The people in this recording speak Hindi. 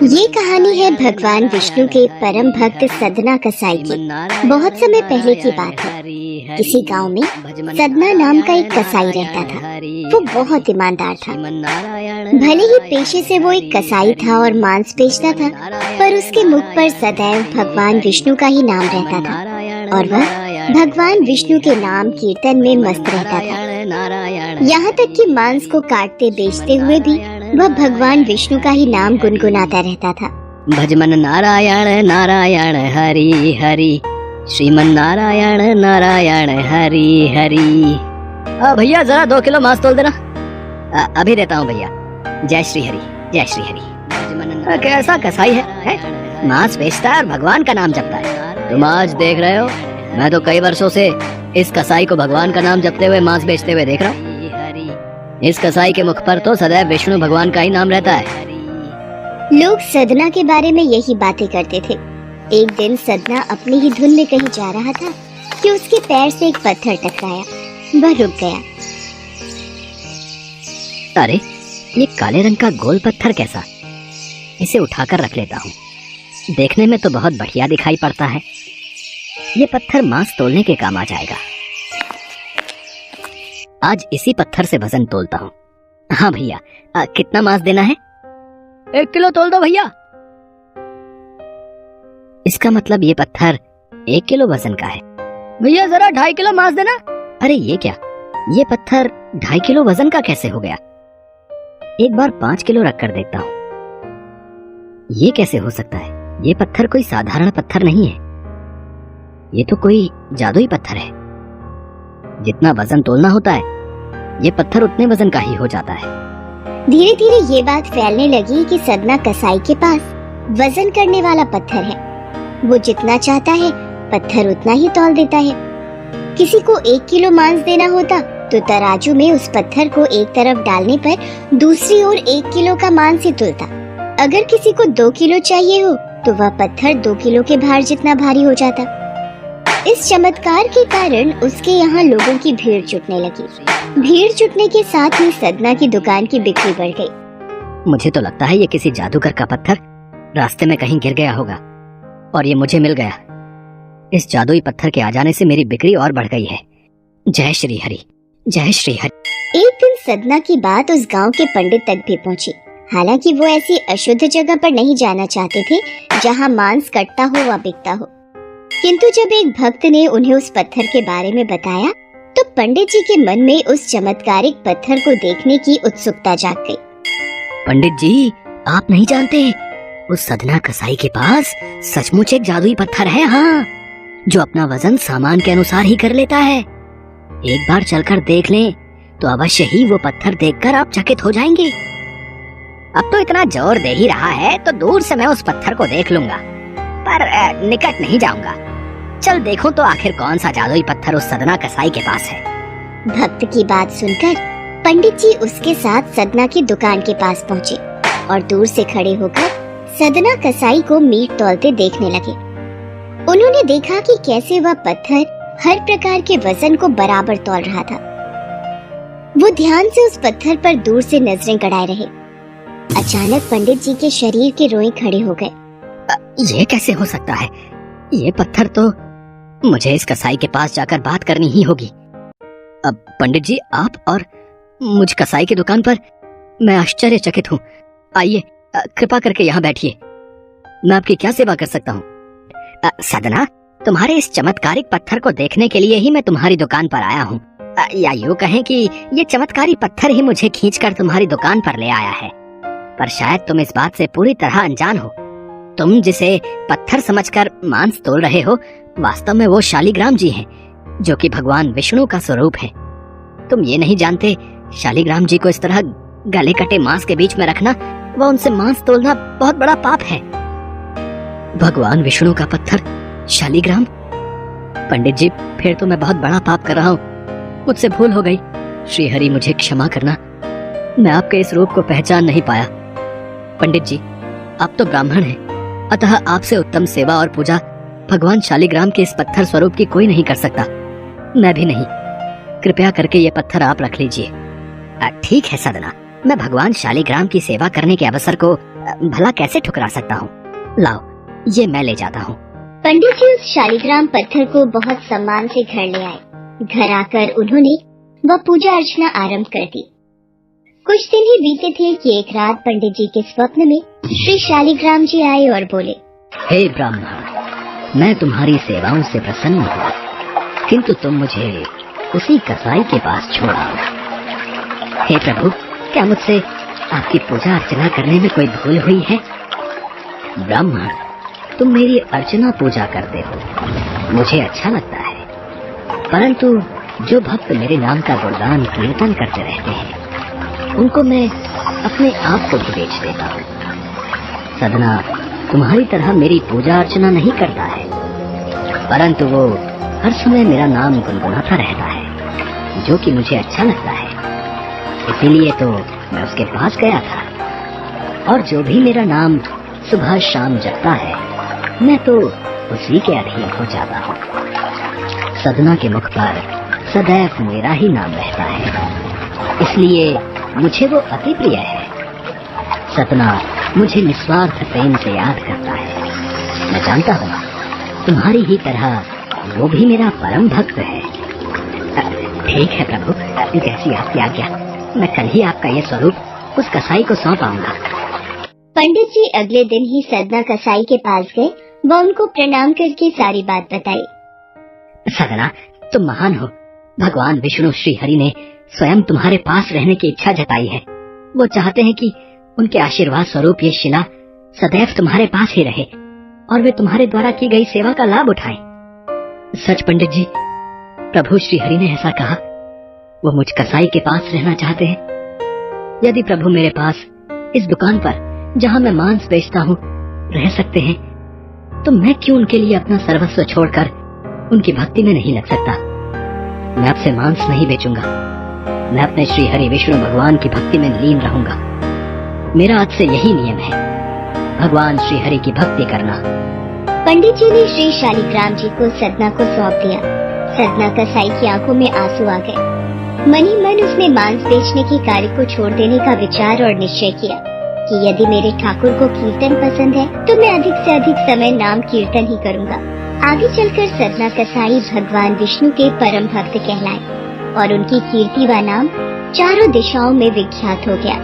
ये कहानी है भगवान विष्णु के परम भक्त सदना कसाई की। बहुत समय पहले की बात है। किसी गांव में सदना नाम का एक कसाई रहता था। वो बहुत ईमानदार था। भले ही पेशे से वो एक कसाई था और मांस बेचता था, पर उसके मुख पर सदैव भगवान विष्णु का ही नाम रहता था और वह भगवान विष्णु के नाम कीर्तन में मस्त रहता था। यहाँ तक कि मांस को काटते बेचते हुए भी वह भगवान विष्णु का ही नाम गुनगुनाता रहता था। भजमन नारायण नारायण हरि हरि, श्रीमन नारायण नारायण हरि हरि। भैया जरा 2 किलो मांस तोल देना। अभी देता हूँ भैया। जय श्री हरि, जय श्री हरि। कैसा कसाई है? मांस बेचता है और भगवान का नाम जपता है। तुम आज देख रहे हो, मैं तो कई वर्षों से इस कसाई को भगवान का नाम जपते हुए मांस बेचते हुए देख रहा हूँ। इस कसाई के मुख पर तो सदैव विष्णु भगवान का ही नाम रहता है। लोग सदना के बारे में यही बातें करते थे। एक दिन सदना अपनी ही धुन में कहीं जा रहा था कि उसके पैर से एक पत्थर टकराया। वह रुक गया। अरे, ये काले रंग का गोल पत्थर कैसा? इसे उठाकर रख लेता हूँ। देखने में तो बहुत बढ़िया दिखाई पड़ता है। ये पत्थर मांस तोलने के काम आ जाएगा। आज इसी पत्थर से वजन तोलता हूँ। हाँ भैया, कितना मांस देना है? 1 किलो तोल दो भैया। इसका मतलब ये पत्थर 1 किलो वजन का है। भैया जरा 2.5 किलो मांस देना। अरे ये क्या, ये पत्थर 2.5 किलो वजन का कैसे हो गया? एक बार 5 किलो रख कर देखता हूँ। ये कैसे हो सकता है? ये पत्थर कोई साधारण पत्थर नहीं है। ये तो कोई जादुई पत्थर है। जितना वजन तोलना होता है, ये पत्थर उतने वजन का ही हो जाता है। धीरे धीरे ये बात फैलने लगी कि सदना कसाई के पास वजन करने वाला पत्थर है। वो जितना चाहता है पत्थर उतना ही तौल देता है। किसी को 1 किलो मांस देना होता तो तराजू में उस पत्थर को एक तरफ डालने पर दूसरी ओर 1 किलो का मांस ही तुलता। अगर किसी को 2 किलो चाहिए हो तो वह पत्थर 2 किलो के भार जितना भारी हो जाता। इस चमत्कार के कारण उसके यहाँ लोगों की भीड़ जुटने लगी। भीड़ जुटने के साथ ही सदना की दुकान की बिक्री बढ़ गई। मुझे तो लगता है ये किसी जादूगर का पत्थर रास्ते में कहीं गिर गया होगा और ये मुझे मिल गया। इस जादुई पत्थर के आ जाने से मेरी बिक्री और बढ़ गई है। जय श्री हरि, जय श्री हरि। एक दिन सदना की बात उस गांव के पंडित तक भी पहुंची। हालांकि वो ऐसी अशुद्ध जगह पर नहीं जाना चाहते थे जहां मांस कटता हो व बिकता हो, किंतु जब एक भक्त ने उन्हें उस पत्थर के बारे में बताया तो पंडित जी के मन में उस चमत्कारिक पत्थर को देखने की उत्सुकता जाग गई। पंडित जी, आप नहीं जानते, उस सदना कसाई के पास सचमुच एक जादुई पत्थर है। हाँ, जो अपना वजन सामान के अनुसार ही कर लेता है। एक बार चलकर देख लें तो अवश्य ही वो पत्थर देखकर आप चकित हो जाएंगे। अब तो इतना जोर दे ही रहा है तो दूर से मैं उस पत्थर को देख लूंगा, पर निकट नहीं जाऊंगा। चल देखूं तो आखिर कौन सा जादुई पत्थर उस सदना कसाई के पास है। भक्त की बात सुनकर पंडित जी उसके साथ सदना की दुकान के पास पहुँचे और दूर से खड़े होकर सदना कसाई को मीट तौलते देखने लगे। उन्होंने देखा कि कैसे वह पत्थर हर प्रकार के वजन को बराबर तौल रहा था। वो ध्यान से उस पत्थर पर दूर से नजरें गड़ाए रहे। अचानक पंडित जी के शरीर के रोए खड़े हो गए। ये कैसे हो सकता है? ये पत्थर तो, मुझे इस कसाई के पास जाकर बात करनी ही होगी। अब पंडित जी, आप और मुझ कसाई की दुकान पर मैं आश्चर्यचकित हूँ। आइए, कृपा करके यहाँ बैठिए। मैं आपकी क्या सेवा कर सकता हूँ? सदना, तुम्हारे इस चमत्कारिक पत्थर को देखने के लिए ही मैं तुम्हारी दुकान पर आया हूँ। या यूँ कहें कि ये चमत्कारी पत्थर ही मुझे खींचकर तुम्हारी दुकान पर ले आया है। पर शायद तुम इस बात से पूरी तरह अनजान हो। तुम जिसे पत्थर समझकर मांस तोल रहे हो, वास्तव में वो शालिग्राम जी हैं, जो कि भगवान विष्णु का स्वरूप है। तुम ये नहीं जानते, शालिग्राम जी को इस तरह गले कटे मांस के बीच में रखना व उनसे मांस तोलना बहुत बड़ा पाप है। भगवान विष्णु का पत्थर शालिग्राम? पंडित जी, फिर तो मैं बहुत बड़ा पाप कर रहा हूँ। मुझसे भूल हो गई। श्री हरि, मुझे क्षमा करना। मैं आपके इस रूप को पहचान नहीं पाया। पंडित जी, आप तो ब्राह्मण हैं, अतः आपसे उत्तम सेवा और पूजा भगवान शालिग्राम के इस पत्थर स्वरूप की कोई नहीं कर सकता। मैं भी नहीं। कृपया करके ये पत्थर आप रख लीजिए। ठीक है सदना, मैं भगवान शालिग्राम की सेवा करने के अवसर को भला कैसे ठुकरा सकता हूँ? लाओ, ये मैं ले जाता हूँ। पंडित जी उस शालिग्राम पत्थर को बहुत सम्मान से घर ले आए। घर आकर उन्होंने वह पूजा अर्चना आरंभ कर दी। कुछ दिन ही बीते थे कि एक रात पंडित जी के स्वप्न में श्री शालिग्राम जी आए और बोले, हे ब्राह्मण, मैं तुम्हारी सेवाओं से प्रसन्न हूँ, किंतु तुम मुझे उसी कसाई के पास छोड़ा। हे प्रभु, क्या मुझसे आपकी पूजा अर्चना करने में कोई भूल हुई है? ब्राह्मण, तुम मेरी अर्चना पूजा करते हो, मुझे अच्छा लगता है, परंतु जो भक्त मेरे नाम का गुणगान कीर्तन करते रहते हैं, उनको मैं अपने आप को भी बेच देता हूँ। सदना तुम्हारी तरह मेरी पूजा अर्चना नहीं करता है, परंतु वो हर समय मेरा नाम गुनगुनाता रहता है, जो कि मुझे अच्छा लगता है। इसीलिए तो मैं उसके पास गया था, और जो भी मेरा नाम सुबह शाम जपता है, मैं तो उसी के अधीन हो जाता हूँ। सदना के मुख पर सदैव मेरा ही नाम रहता है, इसलिए मुझे वो अति प्रिय है। सदना मुझे निस्वार्थ प्रेम से याद करता है। मैं जानता हूँ तुम्हारी ही तरह वो भी मेरा परम भक्त है। ठीक है प्रभु, जैसी आपकी आज्ञा, मैं कल ही आपका ये स्वरूप उस कसाई को सौंप आऊंगा। पंडित जी अगले दिन ही सदना कसाई के पास गए व उनको प्रणाम करके सारी बात बताई। सदना, तुम महान हो। भगवान विष्णु श्री हरि ने स्वयं तुम्हारे पास रहने की इच्छा जताई है। वो चाहते हैं कि उनके आशीर्वाद स्वरूप ये शिला सदैव तुम्हारे पास ही रहे और वे तुम्हारे द्वारा की गई सेवा का लाभ उठाएं। सच पंडित जी, प्रभु श्री हरि ने ऐसा कहा। वो मुझ कसाई के पास रहना चाहते हैं। यदि प्रभु मेरे पास इस दुकान पर, जहाँ मैं मांस बेचता हूँ, रह सकते हैं, तो मैं क्यों उनके लिए अपना सर्वस्व छोड़कर उनकी भक्ति में नहीं लग सकता? मैं आपसे मांस नहीं बेचूंगा। मैं अपने श्री हरि विष्णु भगवान की भक्ति में लीन रहूंगा। मेरा आज से यही नियम है, भगवान श्री हरि की भक्ति करना। पंडित जी ने श्री शालिग्राम जी को सदना को सौंप दिया। सदना कसाई की आंखों में आंसू आ गए। मन ही मन उसने मांस बेचने के कार्य को छोड़ देने का विचार और निश्चय किया कि यदि मेरे ठाकुर को कीर्तन पसंद है तो मैं अधिक से अधिक समय नाम कीर्तन ही करूंगा। आगे चलकर सदना कसाई भगवान विष्णु के परम भक्त कहलाए और उनकी कीर्ति व नाम चारों दिशाओं में विख्यात हो गया।